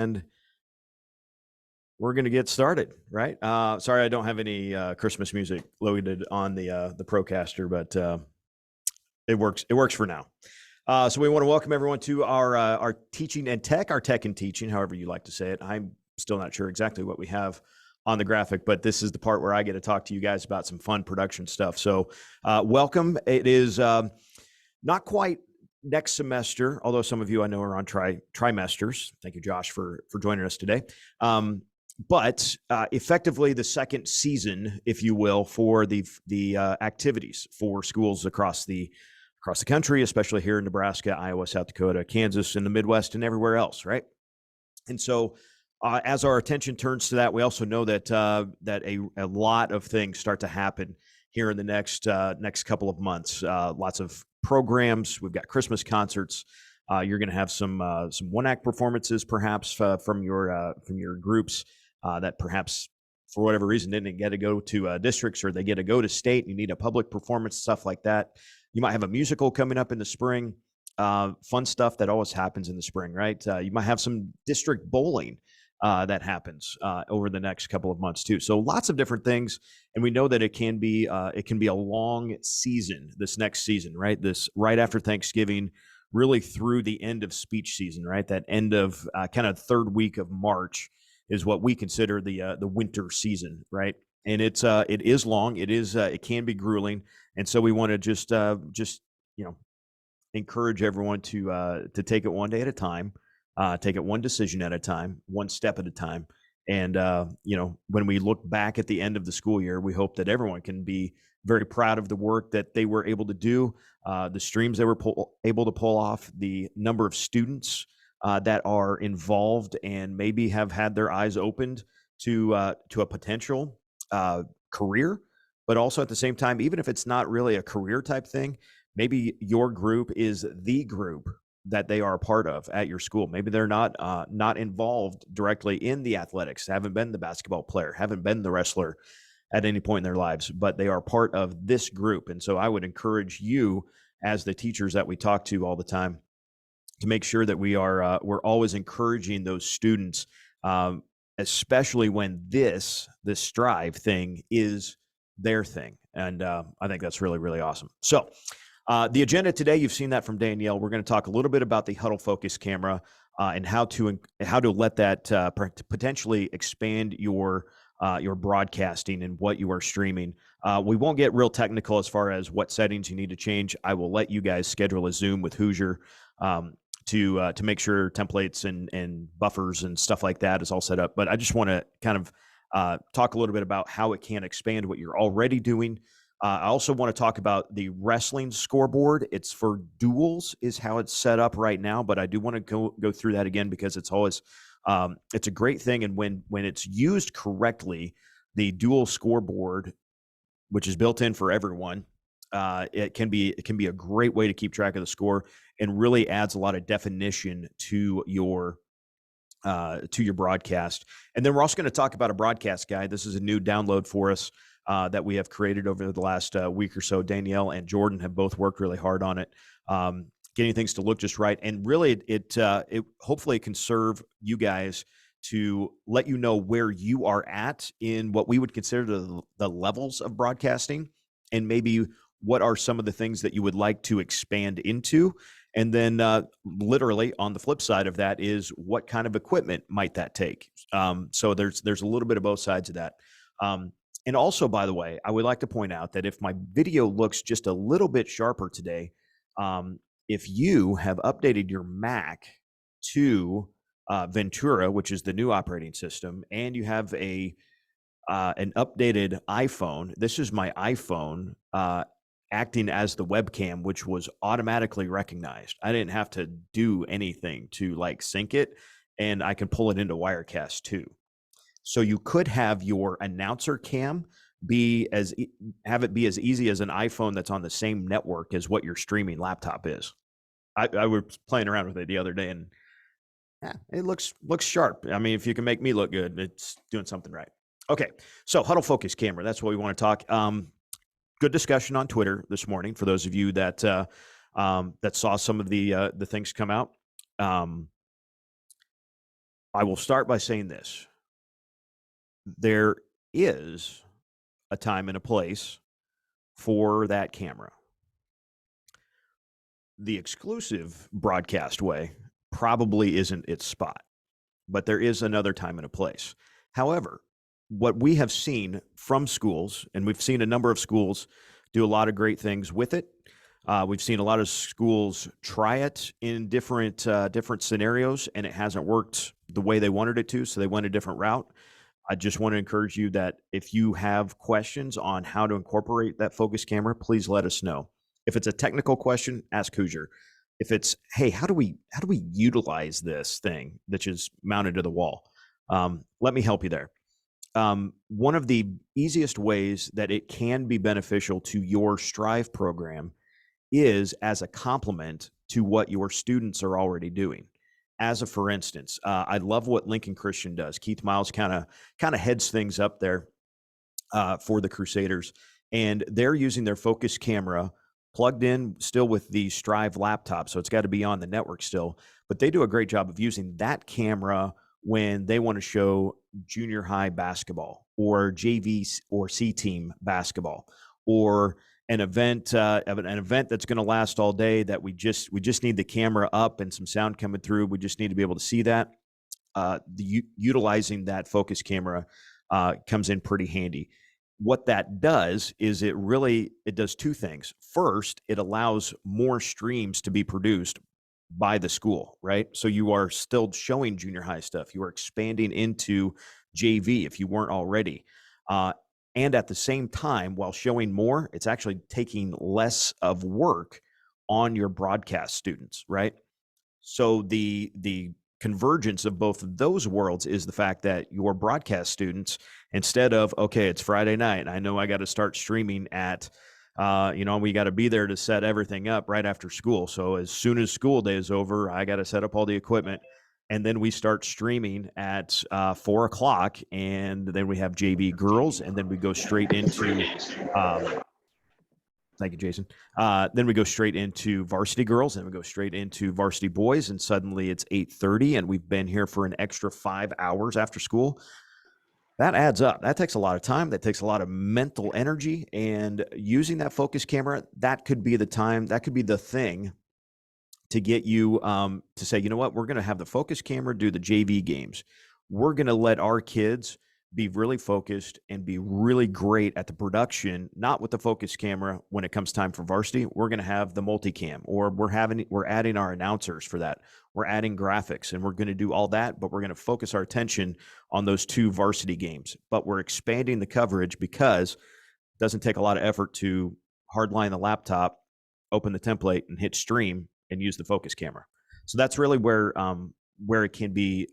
and we're going to get started, right? Sorry, I don't have any Christmas music loaded on the Procaster, but it works. It works for now. So we want to welcome everyone to our teaching and tech, our tech and teaching, however you like to say it. I'm still not sure exactly what we have on the graphic, but this is the part where I get to talk to you guys about some fun production stuff. So welcome. It is not quite next semester, although some of you I know are on trimesters. Thank you, Josh, for joining us today. But effectively the second season, if you will, for the activities for schools across the country, especially here in Nebraska, Iowa, South Dakota, Kansas, and the Midwest, and everywhere else, right? And so, as our attention turns to that, we also know that that a lot of things start to happen here in the next couple of months. Lots of programs. We've got Christmas concerts. You're going to have some one act performances, perhaps from your groups that perhaps for whatever reason didn't get to go to districts, or they get to go to state. And you need a public performance, stuff like that. You might have a musical coming up in the spring. Fun stuff that always happens in the spring, right? You might have some district bowling that happens over the next couple of months too. So lots of different things, and we know that it can be a long season. This next season, right? This right after Thanksgiving, really through the end of speech season, right? That end of kind of third week of March is what we consider the winter season, right? And it is long. It can be grueling, and so we want to just encourage everyone to take it one day at a time, take it one decision at a time, one step at a time. And when we look back at the end of the school year, we hope that everyone can be very proud of the work that they were able to do, the streams they were able to pull off, the number of students that are involved and maybe have had their eyes opened to a potential career, but also at the same time, even if it's not really a career type thing, maybe your group is the group that they are a part of at your school. Maybe they're not involved directly in the athletics, haven't been the basketball player, haven't been the wrestler at any point in their lives, but they are part of this group. And so I would encourage you, as the teachers that we talk to all the time, to make sure that we're always encouraging those students, especially when this Striv thing is their thing. And I think that's really, really awesome. So the agenda today, you've seen that from Danielle. We're going to talk a little bit about the Hudl focus camera and how to let that potentially expand your broadcasting and what you are streaming. We won't get real technical as far as what settings you need to change. I will let you guys schedule a Zoom with Hoosier to make sure templates and buffers and stuff like that is all set up. But I just want to kind of talk a little bit about how it can expand what you're already doing. I also want to talk about the wrestling scoreboard. It's for duels is how it's set up right now, but I do want to go through that again because it's always it's a great thing. And when it's used correctly, the dual scoreboard, which is built in for everyone, it can be a great way to keep track of the score and really adds a lot of definition to your broadcast. And then we're also going to talk about a broadcast guide. This is a new download for us that we have created over the last week or so. Danielle and Jordan have both worked really hard on it, getting things to look just right. And really, it hopefully can serve you guys to let you know where you are at in what we would consider the levels of broadcasting, and maybe what are some of the things that you would like to expand into. And then literally on the flip side of that is what kind of equipment might that take? So there's a little bit of both sides of that. And also, by the way, I would like to point out that if my video looks just a little bit sharper today, if you have updated your Mac to Ventura, which is the new operating system, and you have an updated iPhone, this is my iPhone acting as the webcam, which was automatically recognized. I didn't have to do anything to sync it, and I can pull it into Wirecast too. So you could have your announcer cam have it be as easy as an iPhone that's on the same network as what your streaming laptop is. I was playing around with it the other day, and yeah, it looks sharp. I mean, if you can make me look good, it's doing something right. Okay, so Hudl focus camera. That's what we want to talk. Good discussion on Twitter this morning for those of you that saw some of the things come out. I will start by saying this. There is a time and a place for that camera. The exclusive broadcast way probably isn't its spot, but there is another time and a place. However, what we have seen from schools, and we've seen a number of schools do a lot of great things with it. We've seen a lot of schools try it in different scenarios, and it hasn't worked the way they wanted it to, so they went a different route. I just want to encourage you that if you have questions on how to incorporate that focus camera, please let us know. If it's a technical question, ask Hoosier. If it's, hey, how do we utilize this thing that's just mounted to the wall? Let me help you there. One of the easiest ways that it can be beneficial to your Striv program is as a complement to what your students are already doing. As a for instance, I love what Lincoln Christian does. Keith Miles kind of heads things up there for the Crusaders, and they're using their focus camera plugged in still with the Striv laptop, so it's got to be on the network still. But they do a great job of using that camera when they want to show junior high basketball or JV or C team basketball, or an event that's going to last all day that we just need the camera up and some sound coming through. We just need to be able to see that. Utilizing that focus camera comes in pretty handy. What that does is it does two things. First, it allows more streams to be produced by the school, right? So you are still showing junior high stuff. You are expanding into JV if you weren't already. And at the same time, while showing more, it's actually taking less of work on your broadcast students, right? So the convergence of both of those worlds is the fact that your broadcast students, instead of, okay, it's Friday night, I know I got to start streaming at, we got to be there to set everything up right after school. So as soon as school day is over, I got to set up all the equipment. And then we start streaming at 4 o'clock, and then we have JV girls, and then we go straight into thank you, Jason. Then we go straight into varsity girls, and we go straight into varsity boys, and suddenly it's 8:30, and we've been here for an extra 5 hours after school. That adds up. That takes a lot of time. That takes a lot of mental energy, and using that focus camera, that could be the time. That could be the thing to get you to say, you know what, we're going to have the focus camera do the JV games. We're going to let our kids be really focused and be really great at the production, not with the focus camera when it comes time for varsity. We're going to have the multicam, or we're adding our announcers for that. We're adding graphics, and we're going to do all that, but we're going to focus our attention on those 2 varsity games. But we're expanding the coverage because it doesn't take a lot of effort to hardline the laptop, open the template, and hit stream and use the focus camera. So that's really where it can be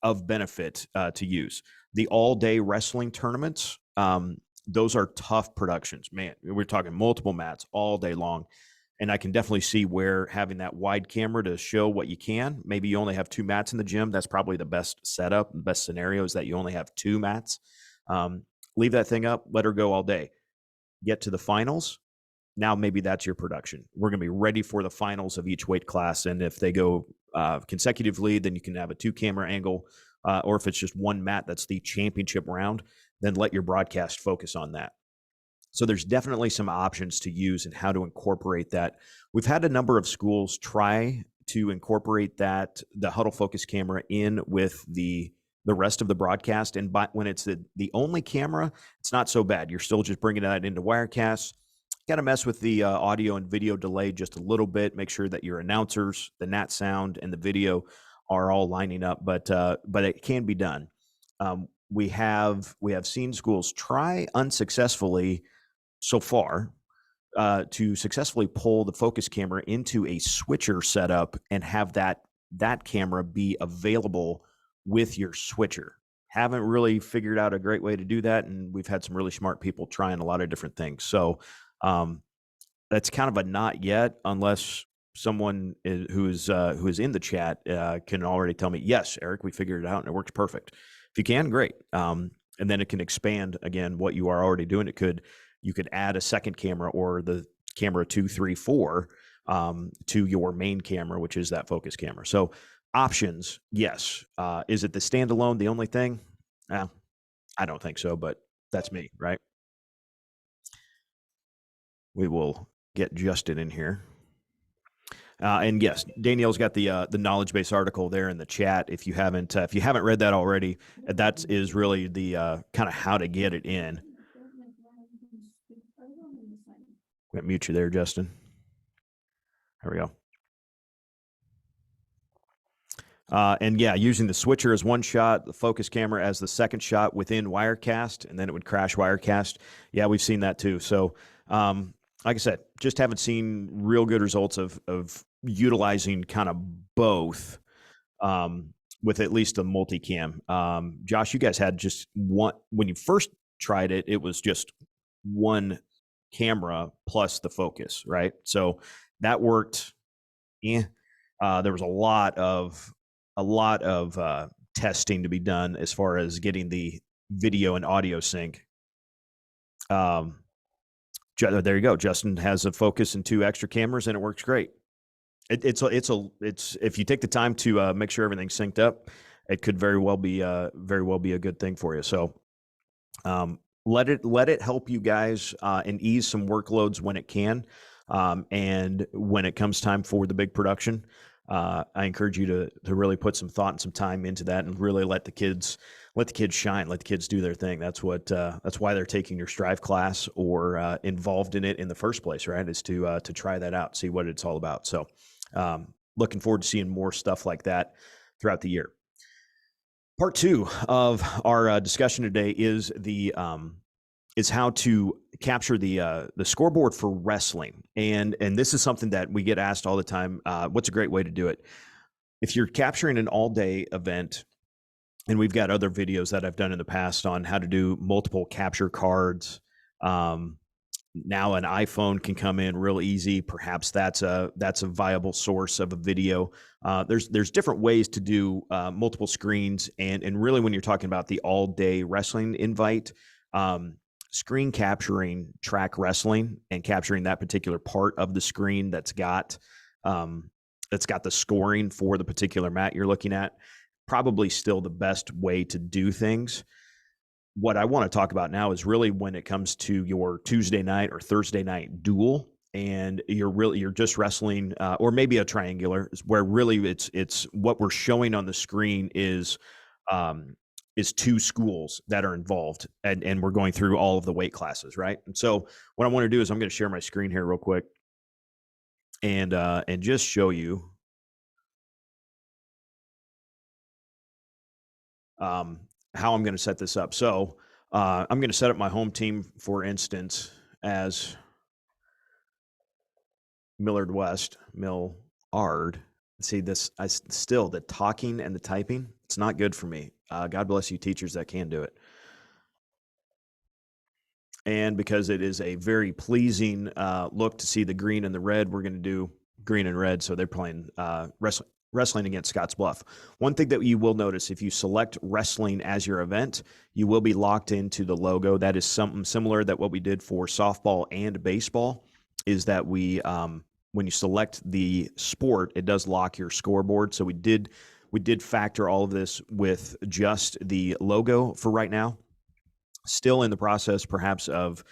of benefit to use. The all-day wrestling tournaments, those are tough productions. Man, we're talking multiple mats all day long. And I can definitely see where having that wide camera to show what you can. Maybe you only have 2 mats in the gym. That's probably the best setup. The best scenario is that you only have 2 mats. Leave that thing up, let her go all day. Get to the finals. Now maybe that's your production. We're going to be ready for the finals of each weight class. And if they go consecutively, then you can have a 2-camera angle. Or if it's just 1 mat, that's the championship round, then let your broadcast focus on that. So there's definitely some options to use and how to incorporate that. We've had a number of schools try to incorporate that, the Hudl focus camera, in with the rest of the broadcast. And when it's the only camera, it's not so bad. You're still just bringing that into Wirecasts. Got to mess with the audio and video delay just a little bit. Make sure that your announcers, the nat sound, and the video are all lining up. But it can be done. We have seen schools try unsuccessfully so far to successfully pull the focus camera into a switcher setup and have that camera be available with your switcher. Haven't really figured out a great way to do that, and we've had some really smart people trying a lot of different things. So that's kind of a not yet, unless someone who is in the chat can already tell me, yes, Eric, we figured it out and it works perfect. If you can, great. And then it can expand again what you are already doing. You could add a second camera, or the camera 2, 3, 4 to your main camera, which is that focus camera. So Options, yes. Is it the standalone the only thing? I don't think so, but that's me, right? We will get Justin in here. And yes, Danielle's got the knowledge base article there in the chat. If you haven't read that already, that is really the kind of how to get it in. I'm gonna mute you there, Justin. There we go. And yeah, using the switcher as one shot, the focus camera as the second shot within Wirecast, and then it would crash Wirecast. Yeah, we've seen that too. So, like I said, just haven't seen real good results of utilizing kind of both with at least a multicam. Josh, you guys had just one when you first tried it. It was just one camera plus the focus, right? So that worked. Yeah, there was a lot of testing to be done as far as getting the video and audio sync. There you go. Justin has a focus and 2 extra cameras, and it works great. It's if you take the time to make sure everything's synced up, it could very well be a good thing for you. So let it help you guys and ease some workloads when it can. And when it comes time for the big production, I encourage you to really put some thought and some time into that, and really let the kids shine, let the kids do their thing. That's why they're taking your Striv class or involved in it in the first place, right? Is to try that out, see what it's all about. So, looking forward to seeing more stuff like that throughout the year. Part 2 of our discussion today is how to capture the scoreboard for wrestling. And this is something that we get asked all the time. What's a great way to do it? If you're capturing an all-day event, and we've got other videos that I've done in the past on how to do multiple capture cards. Now an iPhone can come in real easy. Perhaps that's a viable source of a video. There's different ways to do multiple screens, and really when you're talking about the all-day wrestling invite, screen capturing track wrestling and capturing that particular part of the screen that's got the scoring for the particular mat you're looking at, probably still the best way to do things. What I want to talk about now is really when it comes to your Tuesday night or Thursday night duel, and you're just wrestling, or maybe a triangular, where really it's what we're showing on the screen is 2 schools that are involved, and we're going through all of the weight classes, right? And so what I want to do is I'm going to share my screen here real quick and just show you how I'm going to set this up. So I'm going to set up my home team, for instance, as Millard West, Millard. See this, still the talking and the typing, it's not good for me. God bless you teachers that can do it. And because it is a very pleasing look to see the green and the red, we're going to do green and red. So they're playing wrestling against Scotts Bluff. One thing that you will notice, if you select wrestling as your event, you will be locked into the logo. That is something similar that what we did for softball and baseball, is that we when you select the sport, it does lock your scoreboard. So we did factor all of this with just the logo for right now. Still in the process, perhaps, of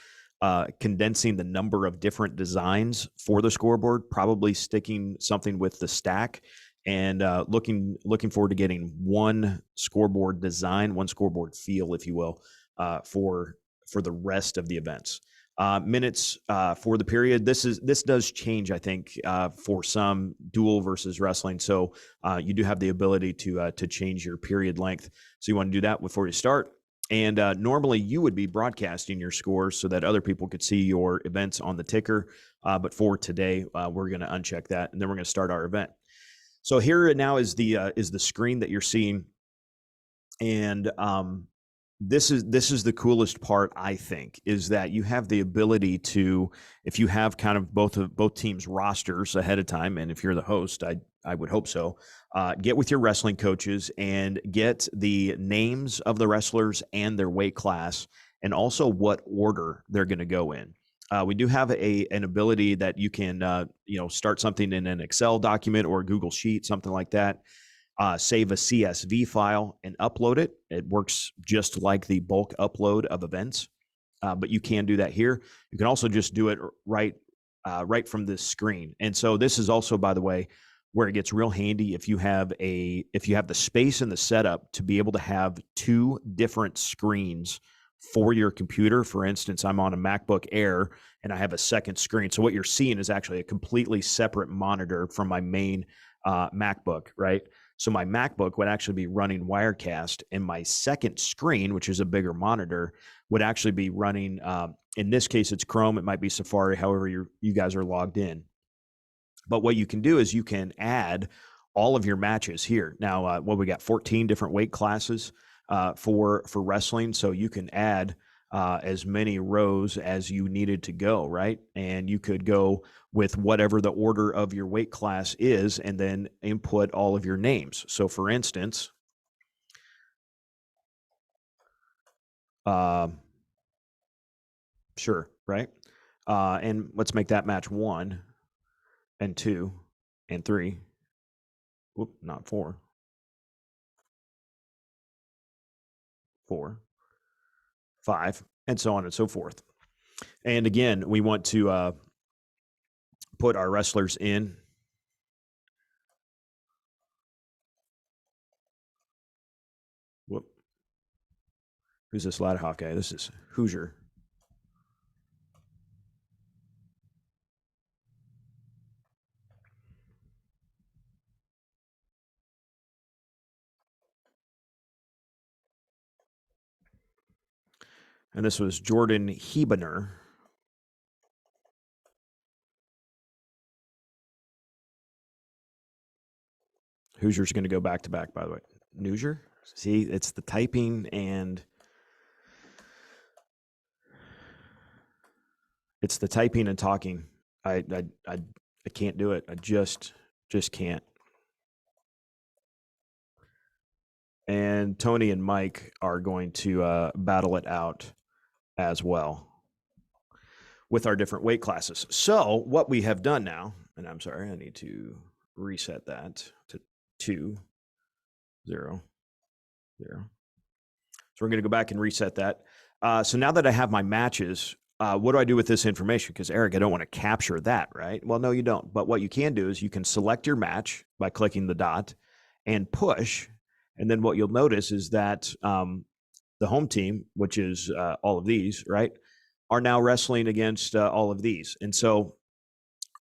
condensing the number of different designs for the scoreboard, probably sticking something with the stack, and looking forward to getting one scoreboard design, one scoreboard feel, if you will, for the rest of the events. Minutes for the period. This does change, I think, for some dual versus wrestling. So you do have the ability to change your period length. So you want to do that before you start. And normally you would be broadcasting your scores so that other people could see your events on the ticker. But for today, we're going to uncheck that, and then we're going to start our event. So here now is the screen that you're seeing, and this is the coolest part, I think, is that you have the ability to, if you have kind of both teams' rosters ahead of time, and if you're the host, I would hope so, get with your wrestling coaches and get the names of the wrestlers and their weight class, and also what order they're going to go in. We do have an ability that you can start something in an Excel document or a Google Sheet, something like that. save a CSV file and upload it. It works just like the bulk upload of events, but you can do that here. You can also just do it right from this screen. And so this is also, by the way, where it gets real handy if you have the space in the setup to be able to have two different screens for your computer. For instance, I'm on a MacBook Air and I have a second screen. So what you're seeing is actually a completely separate monitor from my main MacBook, right? So my MacBook would actually be running Wirecast, and my second screen, which is a bigger monitor, would actually be running, in this case, it's Chrome. It might be Safari, however you guys are logged in. But what you can do is you can add all of your matches here. Now, we got 14 different weight classes for wrestling, so you can add as many rows as you needed to go, right? And you could go with whatever the order of your weight class is and then input all of your names. So for instance, sure, right? And let's make that match 1 and 2 and 3. Whoop, not 4. 4, 5, and so on and so forth. And again, we want to put our wrestlers in. Whoop. Who's this Lad Hawkeye? This is Hoosier. And this was Jordan Hebener. Hoosier's going to go back to back, by the way. Hoosier? See, it's the typing and talking. I can't do it. I just can't. And Tony and Mike are going to battle it out as well with our different weight classes. So what we have done now, and I'm sorry, I need to reset that to 2, 0, 0. So we're going to go back and reset that. So now that I have my matches, what do I do with this information? Because Eric, I don't want to capture that, right? Well, no, you don't. But what you can do is you can select your match by clicking the dot and push. And then what you'll notice is that the home team, which is all of these, right, are now wrestling against all of these. And so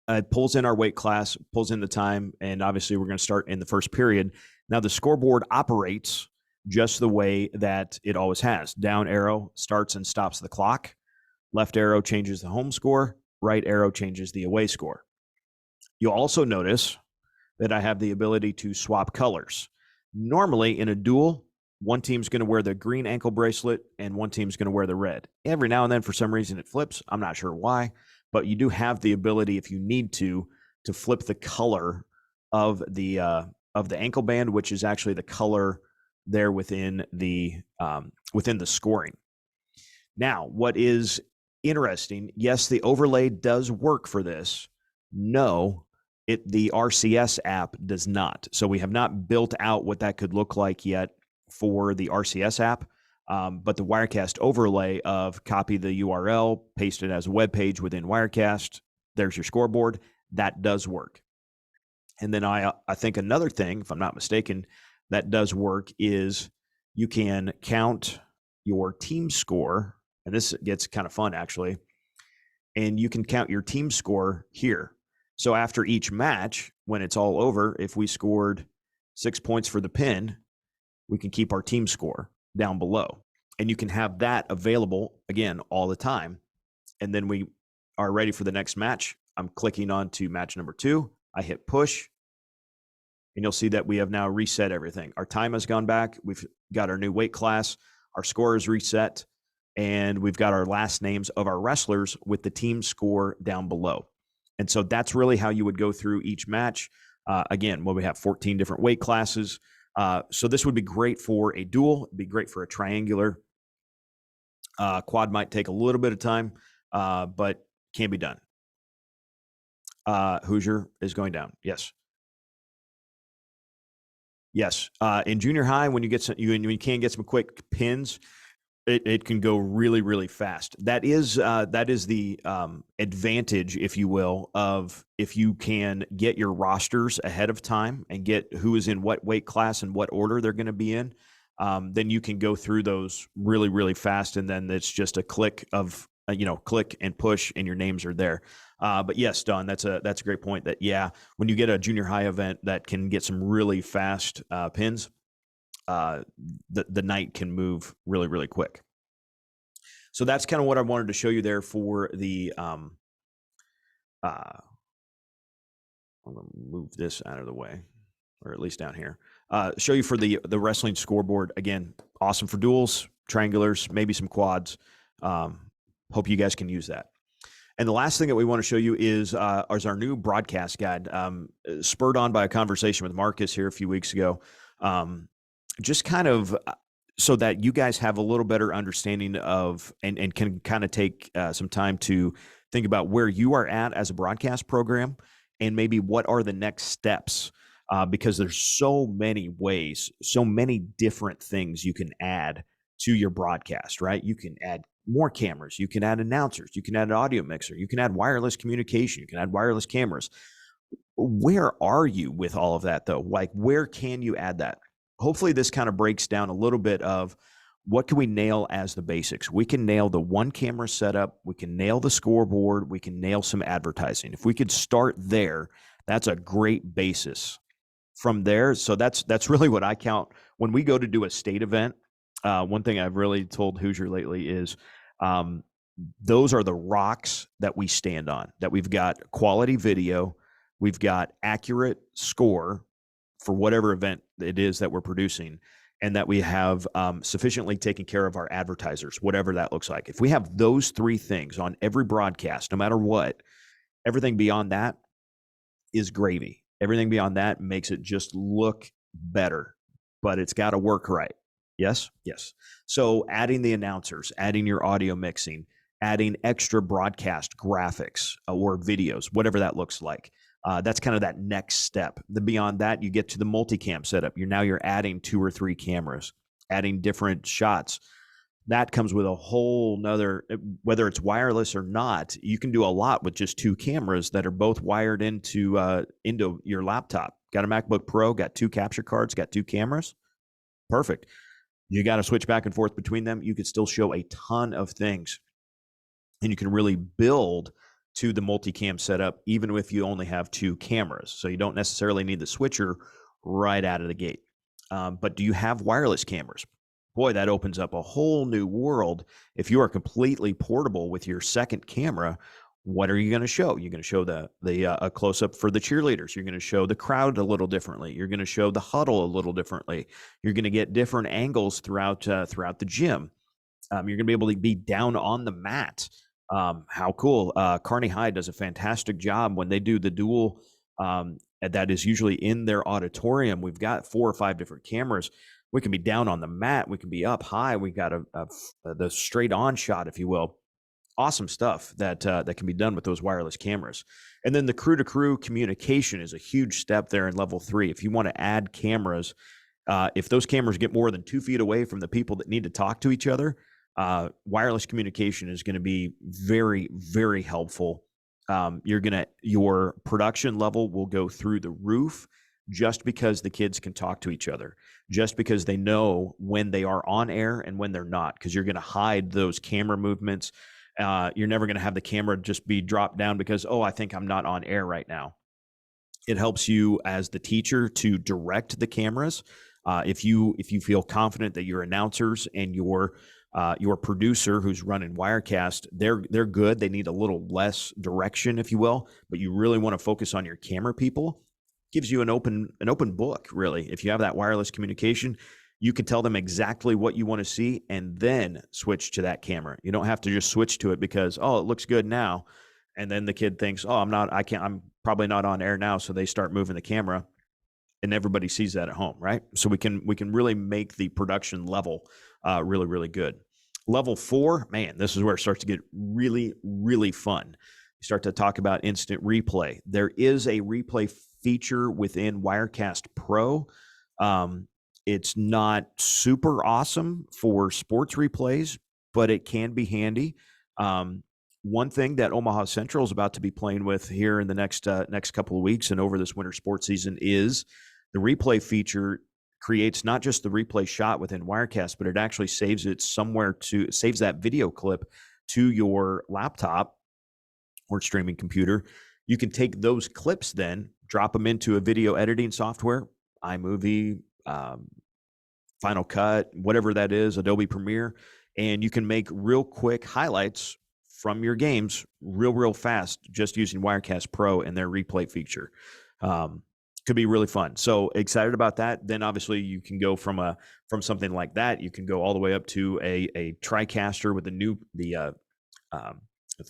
it pulls in our weight class, pulls in the time, and obviously we're going to start in the first period. Now the scoreboard operates just the way that it always has. Down arrow starts and stops the clock. Left arrow changes the home score. Right arrow changes the away score. You'll also notice that I have the ability to swap colors. Normally in a duel, one team's going to wear the green ankle bracelet and one team's going to wear the red. Every now and then, for some reason, it flips. I'm not sure why, but you do have the ability, if you need to flip the color of the ankle band, which is actually the color there within the scoring. Now, what is interesting? Yes, the overlay does work for this. No, the RCS app does not. So we have not built out what that could look like yet for the RCS app, but the Wirecast overlay of copy the URL, paste it as a web page within Wirecast, there's your scoreboard, that does work. And then I think another thing, if I'm not mistaken, that does work is you can count your team score, and this gets kind of fun actually, and you can count your team score here. So after each match, when it's all over, if we scored 6 points for the pin, we can keep our team score down below. And you can have that available, again, all the time. And then we are ready for the next match. I'm clicking on to match number 2. I hit push. And you'll see that we have now reset everything. Our time has gone back. We've got our new weight class. Our score is reset. And we've got our last names of our wrestlers with the team score down below. And so that's really how you would go through each match. Again, we have 14 different weight classes. So this would be great for a duel. It'd be great for a triangular. Quad might take a little bit of time, but can be done. Hoosier is going down. Yes. Yes. In junior high, when you get you can get some quick pins, it can go really, really fast. That is the advantage, if you will, of if you can get your rosters ahead of time and get who is in what weight class and what order they're going to be in. Then you can go through those really, really fast, and then it's just a click of click and push, and your names are there. But yes, Don, that's a great point. That when you get a junior high event that can get some really fast pins, the night can move really, really quick. So that's kind of what I wanted to show you there for the I'm going to move this out of the way, or at least down here. Show you for the wrestling scoreboard. Again, awesome for duels, triangulars, maybe some quads. Hope you guys can use that. And the last thing that we want to show you is our new broadcast guide, spurred on by a conversation with Marcus here a few weeks ago. Just kind of so that you guys have a little better understanding of and can kind of take some time to think about where you are at as a broadcast program and maybe what are the next steps, because there's so many ways, so many different things you can add to your broadcast, right? You can add more cameras, you can add announcers, you can add an audio mixer, you can add wireless communication, you can add wireless cameras. Where are you with all of that though? Like, where can you add that? Hopefully this kind of breaks down a little bit of what can we nail as the basics. We can nail the one camera setup, we can nail the scoreboard, we can nail some advertising. If we could start there, that's a great basis. From there, so that's really what I count when we go to do a state event. One thing I've really told Hoosier lately is those are the rocks that we stand on, that we've got quality video, we've got accurate score for whatever event it is that we're producing, and that we have sufficiently taken care of our advertisers, whatever that looks like. If we have those three things on every broadcast, no matter what, everything beyond that is gravy. Everything beyond that makes it just look better, but it's got to work right. Yes? Yes. So adding the announcers, adding your audio mixing, adding extra broadcast graphics or videos, whatever that looks like. That's kind of that next step. Beyond that, you get to the multicam setup. You're adding 2 or 3 cameras, adding different shots. That comes with a whole nother, whether it's wireless or not, you can do a lot with just 2 cameras that are both wired into your laptop. Got a MacBook Pro, got 2 capture cards, got 2 cameras. Perfect. You got to switch back and forth between them. You could still show a ton of things, and you can really build to the multicam setup, even if you only have 2 cameras. So you don't necessarily need the switcher right out of the gate. But do you have wireless cameras? Boy, that opens up a whole new world. If you are completely portable with your second camera, what are you going to show? You're going to show a close-up for the cheerleaders. You're going to show the crowd a little differently. You're going to show the huddle a little differently. You're going to get different angles throughout the gym. You're going to be able to be down on the mat. How cool. Kearney High does a fantastic job when they do the duel. That is usually in their auditorium. We've got 4 or 5 different cameras. We can be down on the mat. We can be up high. We got the straight on shot, if you will. Awesome stuff that can be done with those wireless cameras. And then the crew to crew communication is a huge step there in level 3. If you want to add cameras, if those cameras get more than 2 feet away from the people that need to talk to each other, wireless communication is going to be very, very helpful. Your production level will go through the roof just because the kids can talk to each other, just because they know when they are on air and when they're not, because you're going to hide those camera movements. You're never going to have the camera just be dropped down because, I think I'm not on air right now. It helps you as the teacher to direct the cameras. If you feel confident that your announcers and your producer who's running Wirecast, they're good. They need a little less direction, if you will, but you really want to focus on your camera people. Gives you an open book, really. If you have that wireless communication, you can tell them exactly what you want to see and then switch to that camera. You don't have to just switch to it because, it looks good now. And then the kid thinks, I'm probably not on air now. So they start moving the camera and everybody sees that at home, right? So we can really make the production level really, really good. Level 4, man, this is where it starts to get really, really fun. You start to talk about instant replay. There is a replay feature within Wirecast Pro. It's not super awesome for sports replays, but it can be handy. One thing that Omaha Central is about to be playing with here in the next couple of weeks and over this winter sports season is the replay feature creates not just the replay shot within Wirecast, but it actually saves that video clip to your laptop or streaming computer. You can take those clips then, drop them into a video editing software, iMovie, Final Cut, whatever that is, Adobe Premiere, and you can make real quick highlights from your games real fast just using Wirecast Pro and their replay feature. Could be really fun. So excited about that. Then obviously you can go from something like that. You can go all the way up to a TriCaster with the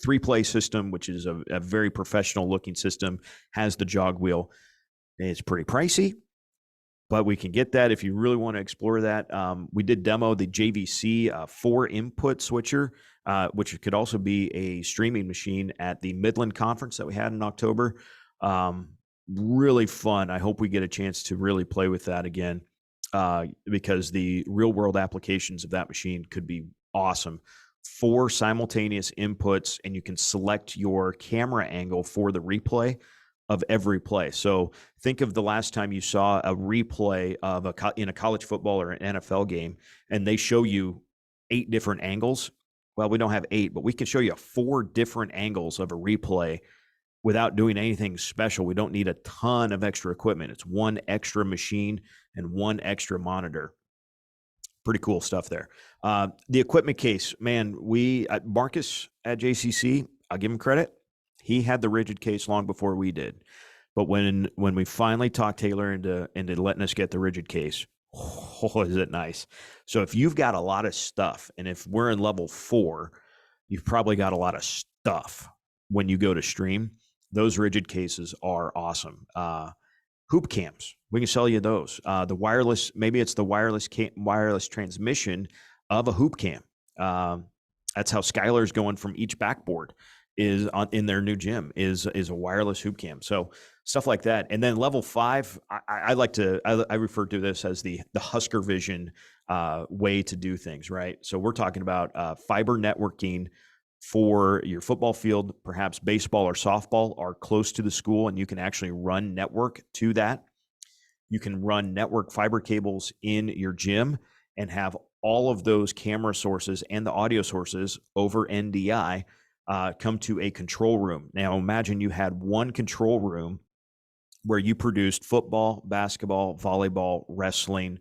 3-play system, which is a very professional looking system, has the jog wheel. It's pretty pricey, but we can get that if you really want to explore that. We did demo the JVC 4-input switcher, which could also be a streaming machine at the Midland Conference that we had in October. Really fun. I hope we get a chance to really play with that again, because the real world applications of that machine could be awesome. 4 simultaneous inputs, and you can select your camera angle for the replay of every play. So think of the last time you saw a replay of in a college football or an NFL game, and they show you 8 different angles. Well, we don't have 8, but we can show you 4 different angles of a replay without doing anything special. We don't need a ton of extra equipment. It's 1 extra machine and 1 extra monitor. Pretty cool stuff there. The equipment case, man, Marcus at JCC, I'll give him credit. He had the rigid case long before we did. But when we finally talked Taylor into letting us get the rigid case, oh, is it nice. So if you've got a lot of stuff, and if we're in level 4, you've probably got a lot of stuff when you go to stream. Those rigid cases are awesome. Hoop cams, we can sell you those. The wireless, maybe it's the wireless transmission of a hoop cam. That's how Skylar's going from each backboard is in their new gym is a wireless hoop cam. So stuff like that. And then level 5, I refer to this as the Husker Vision way to do things, right? So we're talking about fiber networking for your football field, perhaps baseball or softball are close to the school, and you can actually run network to that. You can run network fiber cables in your gym and have all of those camera sources and the audio sources over NDI come to a control room. Now imagine you had one control room where you produced football, basketball, volleyball, wrestling,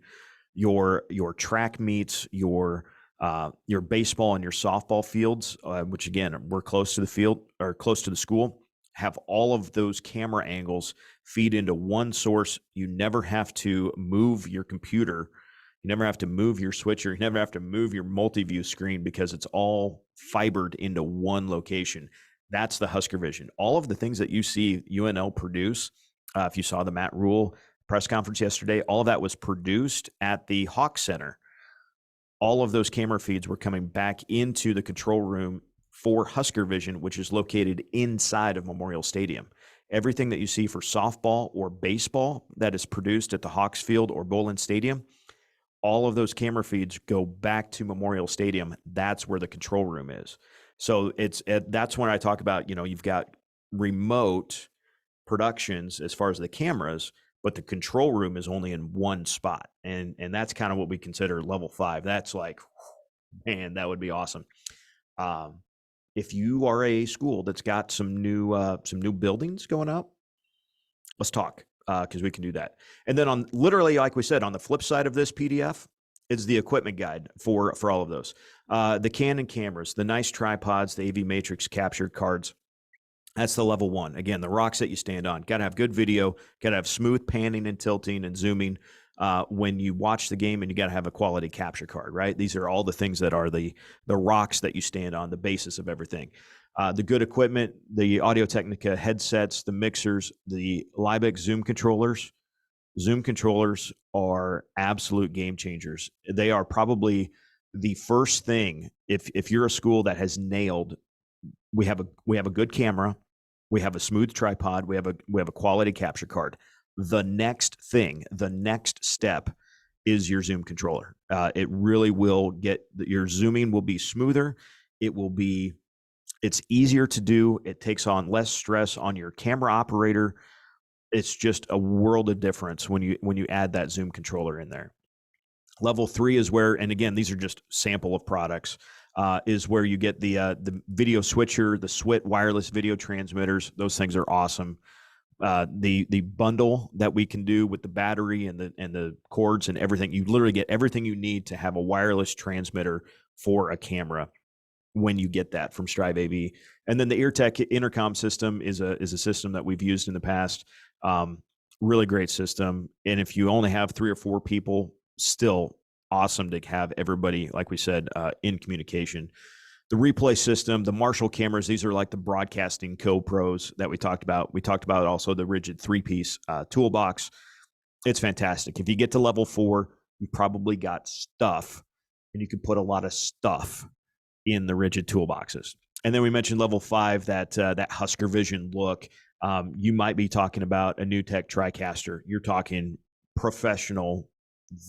your track meets, your baseball and your softball fields, which again, we're close to the field or close to the school, have all of those camera angles feed into one source. You never have to move your computer. You never have to move your switcher. You never have to move your multi-view screen because it's all fibered into one location. That's the Husker Vision. All of the things that you see UNL produce, if you saw the Matt Rule press conference yesterday, all of that was produced at the Hawk Center. All of those camera feeds were coming back into the control room for Husker Vision, which is located inside of Memorial Stadium. Everything that you see for softball or baseball that is produced at the Hawks Field or Bowlin Stadium, all of those camera feeds go back to Memorial Stadium. That's where the control room is. So that's when I talk about, you've got remote productions as far as the cameras, but the control room is only in one spot. And that's kind of what we consider level 5. That's like, man, that would be awesome. If you are a school that's got some new buildings going up, let's talk, because we can do that. And then on literally, like we said, on the flip side of this PDF is the equipment guide for all of those. The Canon cameras, the nice tripods, the AV Matrix capture cards. That's the level 1. Again, the rocks that you stand on. Got to have good video. Got to have smooth panning and tilting and zooming when you watch the game, and you got to have a quality capture card, right? These are all the things that are the rocks that you stand on, the basis of everything. The good equipment, the Audio-Technica headsets, the mixers, the Liebig Zoom controllers. Zoom controllers are absolute game changers. They are probably the first thing, if you're a school that has nailed, we have a good camera, we have a smooth tripod, we have a quality capture card. the next thing, the next step is your Zoom controller. It really will get your zooming will be smoother. It's easier to do. It takes on less stress on your camera operator. It's just a world of difference when you add that Zoom controller in there. Level 3 is where, and again, these are just sample of products, is where you get the video switcher, the SWIT wireless video transmitters. Those things are awesome. The bundle that we can do with the battery and the cords and everything, you literally get everything you need to have a wireless transmitter for a camera when you get that from Striv AV. And then the EarTech intercom system is a system that we've used in the past. Really great system. And if you only have 3 or 4 people, still awesome to have everybody, like we said, in communication. The replay system, the Marshall cameras, these are like the broadcasting co-pros that we talked about. We talked about also the rigid 3-piece toolbox. It's fantastic. If you get to level 4, you probably got stuff, and you can put a lot of stuff in the rigid toolboxes. And then we mentioned level 5, that Husker Vision look. You might be talking about a new tech TriCaster. You're talking professional,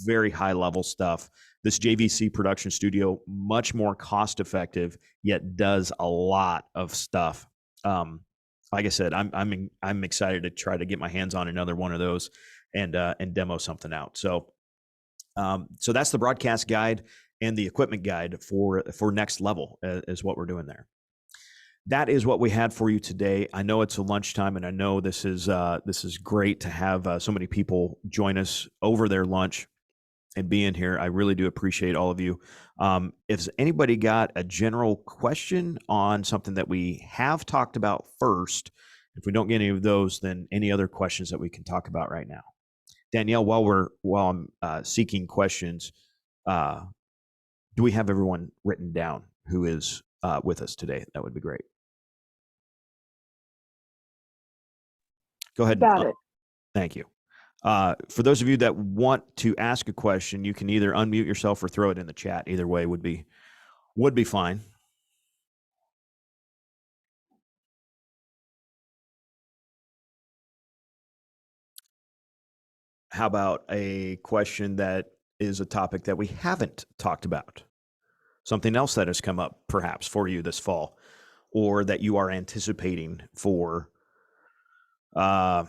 very high level stuff. This JVC production studio, much more cost effective, yet does a lot of stuff. Like I said, I'm excited to try to get my hands on another one of those and demo something out. So that's the broadcast guide and the equipment guide for next level is what we're doing there. That is what we had for you today. I know it's a lunchtime, and I know this is great to have so many people join us over their lunch and be in here. I really do appreciate all of you. If anybody got a general question on something that we have talked about first, if we don't get any of those, then any other questions that we can talk about right now. Danielle, while I'm seeking questions, do we have everyone written down who is with us today? That would be great. Go ahead. Got it. Thank you. For those of you that want to ask a question, you can either unmute yourself or throw it in the chat. Either way would be fine. How about a question that is a topic that we haven't talked about? Something else that has come up perhaps for you this fall, or that you are anticipating for are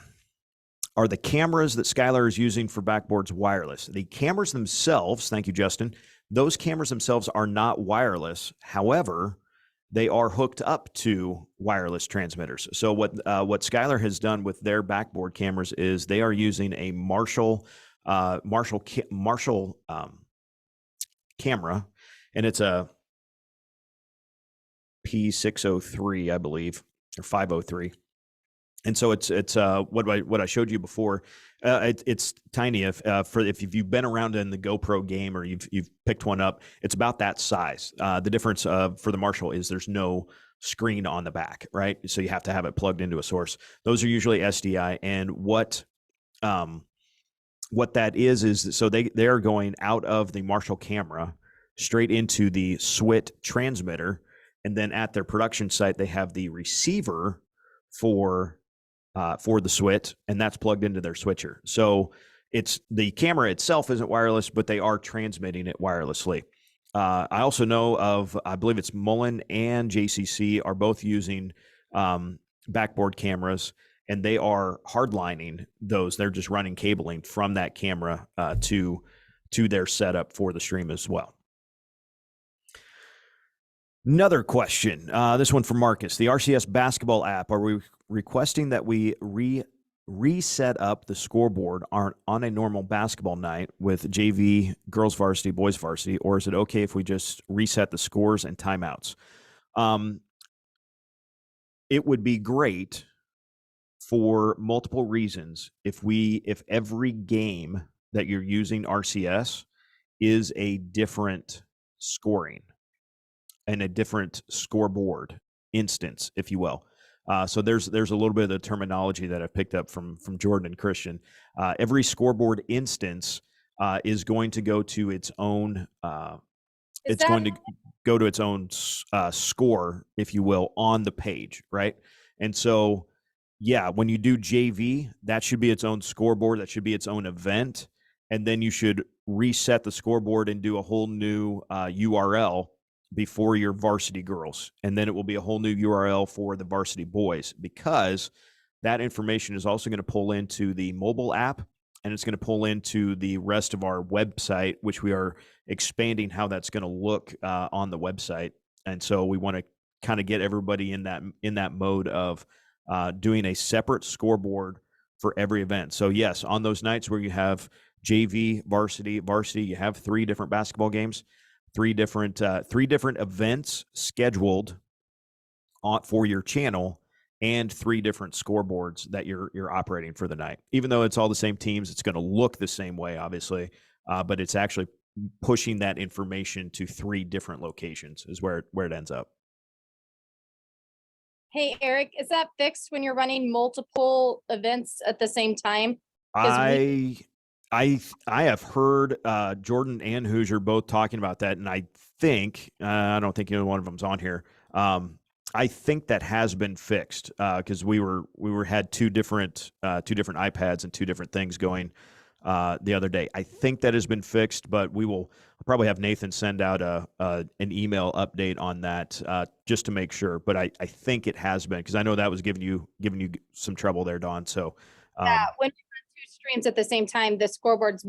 the cameras that Skylar is using for backboards wireless? The cameras themselves, thank you, Justin, those cameras themselves are not wireless. However, they are hooked up to wireless transmitters. So what Skylar has done with their backboard cameras is they are using a Marshall camera, and it's a P603, I believe, or 503. And so it's what I showed you before. It's tiny. If you've been around in the GoPro game or you've picked one up, it's about that size. The difference for the Marshall is there's no screen on the back, right? So you have to have it plugged into a source. Those are usually SDI, and what that is so they are going out of the Marshall camera straight into the SWIT transmitter, and then at their production site they have the receiver for the SWIT, and that's plugged into their switcher. So it's the camera itself isn't wireless, but they are transmitting it wirelessly. I also know of, I believe it's Mullen and JCC are both using backboard cameras, and they are hardlining those. They're just running cabling from that camera to their setup for the stream as well. Another question, this one from Marcus. The RCS basketball app, are we requesting that we reset up the scoreboard on a normal basketball night with JV, girls varsity, boys varsity, or is it okay if we just reset the scores and timeouts? It would be great for multiple reasons if every game that you're using RCS is a different scoring and a different scoreboard instance, if you will. So there's a little bit of the terminology that I've picked up from Jordan and Christian. Every scoreboard instance is going to go to its own. Going to go to its own score, if you will, on the page, right? And so Yeah, when you do JV, that should be its own scoreboard. That should be its own event. And then you should reset the scoreboard and do a whole new URL before your varsity girls. And then it will be a whole new URL for the varsity boys, because that information is also going to pull into the mobile app, and it's going to pull into the rest of our website, which we are expanding how that's going to look on the website. And so we want to kind of get everybody in that mode of doing a separate scoreboard for every event. So yes, on those nights where you have JV, varsity, you have 3 different basketball games, 3 different events scheduled for your channel, and 3 different scoreboards that you're operating for the night. Even though it's all the same teams, it's going to look the same way, obviously, but it's actually pushing that information to 3 different locations is where it ends up. Hey, Eric, is that fixed when you're running multiple events at the same time? I have heard Jordan and Hoosier both talking about that, and I think I don't think either one of them's on here. I think that has been fixed because we had two different iPads and 2 different things going the other day. I think that has been fixed, but I'll probably have Nathan send out an email update on that just to make sure. But I think it has been, because I know that was giving you some trouble there, Dawn. So yeah, when you run 2 streams at the same time, the scoreboards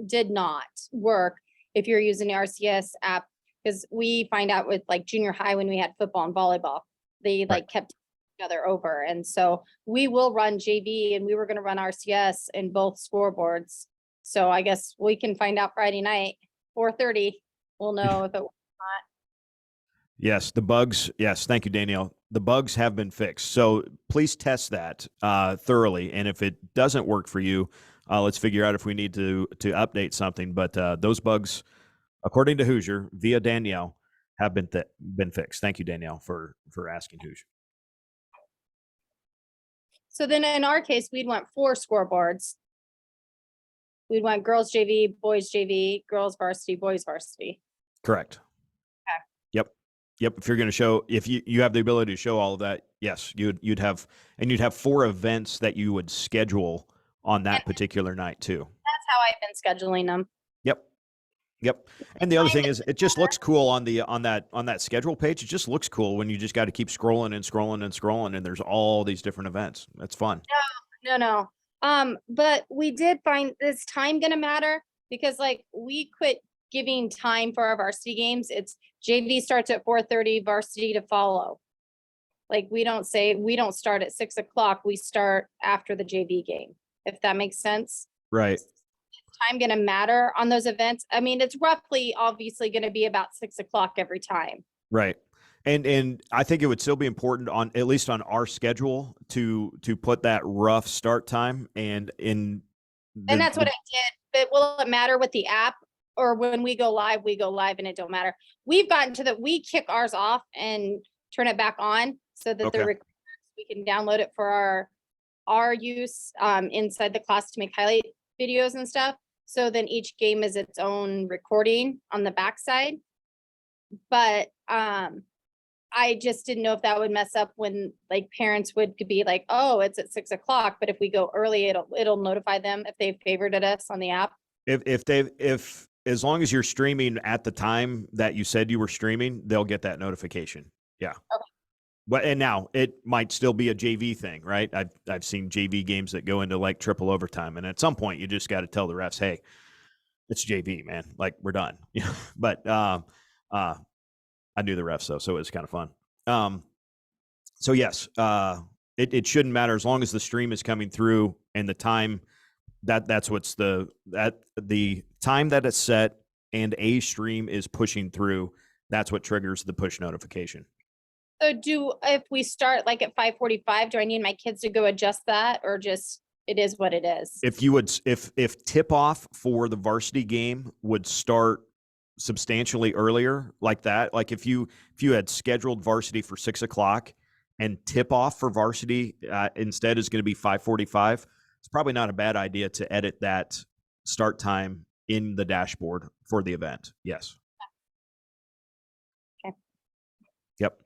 did not work if you're using the RCS app, because we find out with like junior high when we had football and volleyball, they like kept each other over. And so we will run JV, and we were going to run RCS in both scoreboards. So I guess we can find out Friday night, 4:30. We'll know if it was not. Yes, the bugs. Yes, thank you, Danielle. The bugs have been fixed. So please test that thoroughly. And if it doesn't work for you, let's figure out if we need to update something. But those bugs, according to Hoosier via Danielle, have been fixed. Thank you, Danielle, for asking Hoosier. So then in our case, we'd want 4 scoreboards. We'd want girls JV, boys JV, girls varsity, boys varsity. Correct. Okay. Yep. If you're going to show, if you have the ability to show all of that, yes, you'd have 4 events that you would schedule on that particular night too. That's how I've been scheduling them. Yep. And the other thing is, it just looks cool on that schedule page. It just looks cool when you just got to keep scrolling and scrolling and scrolling, and there's all these different events. That's fun. No. But we did find, is time gonna matter? Because like we quit giving time for our varsity games. It's JV starts at 4:30, varsity to follow. Like we don't start at 6 o'clock. We start after the JV game, if that makes sense. Right. Time going to matter on those events? I mean, it's roughly obviously going to be about 6 o'clock every time. Right. And I think it would still be important, on at least on our schedule, to put that rough start time, and that's what I did. But will it matter with the app, or when we go live and it don't matter? We've gotten to we kick ours off and turn it back on so that we can download it for our use inside the class to make highlight videos and stuff. So then each game is its own recording on the backside. But I just didn't know if that would mess up when like parents would be like, oh, it's at 6 o'clock. But if we go early, it'll notify them if they've favorited us on the app. If as long as you're streaming at the time that you said you were streaming, they'll get that notification. Yeah. Okay. But and now it might still be a JV thing, right? I've seen JV games that go into like triple overtime, and at some point you just got to tell the refs, hey, it's JV, man. Like, we're done. But I knew the refs though, so it was kind of fun. So yes, it shouldn't matter as long as the stream is coming through and the time that's what's the time that it's set and a stream is pushing through. That's what triggers the push notification. So if we start like at 5:45, do I need my kids to go adjust that, or just it is what it is? If tip off for the varsity game would start substantially earlier like that, like if you had scheduled varsity for 6 o'clock and tip off for varsity instead is going to be 5:45, it's probably not a bad idea to edit that start time in the dashboard for the event. Yes. Okay. Yep.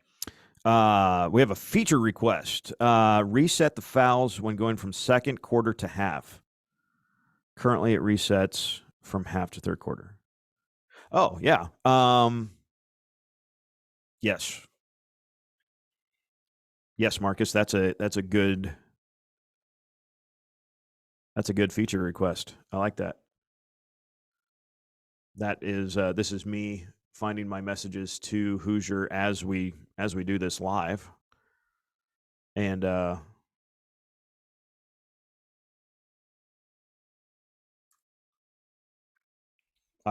We have a feature request. Reset the fouls when going from second quarter to half. Currently, it resets from half to third quarter. Oh, yeah. Yes. Yes, Marcus, that's a good feature request. I like that. That is this is me finding my messages to Hoosier as we do this live. And I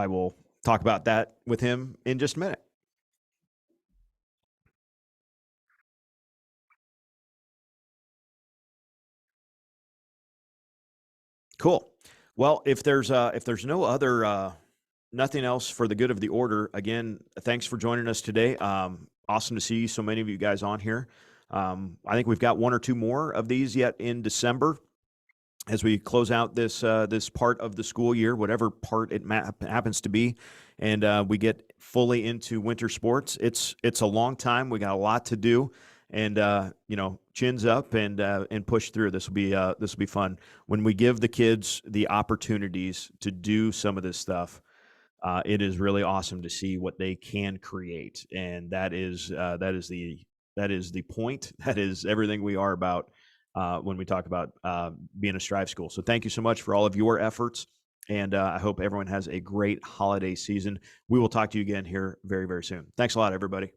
will talk about that with him in just a minute. Cool. Well, if there's no other nothing else for the good of the order, again, thanks for joining us today. Awesome to see so many of you guys on here. I think we've got one or two more of these yet in December as we close out this this part of the school year, whatever part it happens to be, and we get fully into winter sports. It's a long time. We got a lot to do, and chins up and push through. This will be fun when we give the kids the opportunities to do some of this stuff. It is really awesome to see what they can create, and that is the point. That is everything we are about when we talk about being a Striv school. So thank you so much for all of your efforts, and I hope everyone has a great holiday season. We will talk to you again here very, very soon. Thanks a lot, everybody.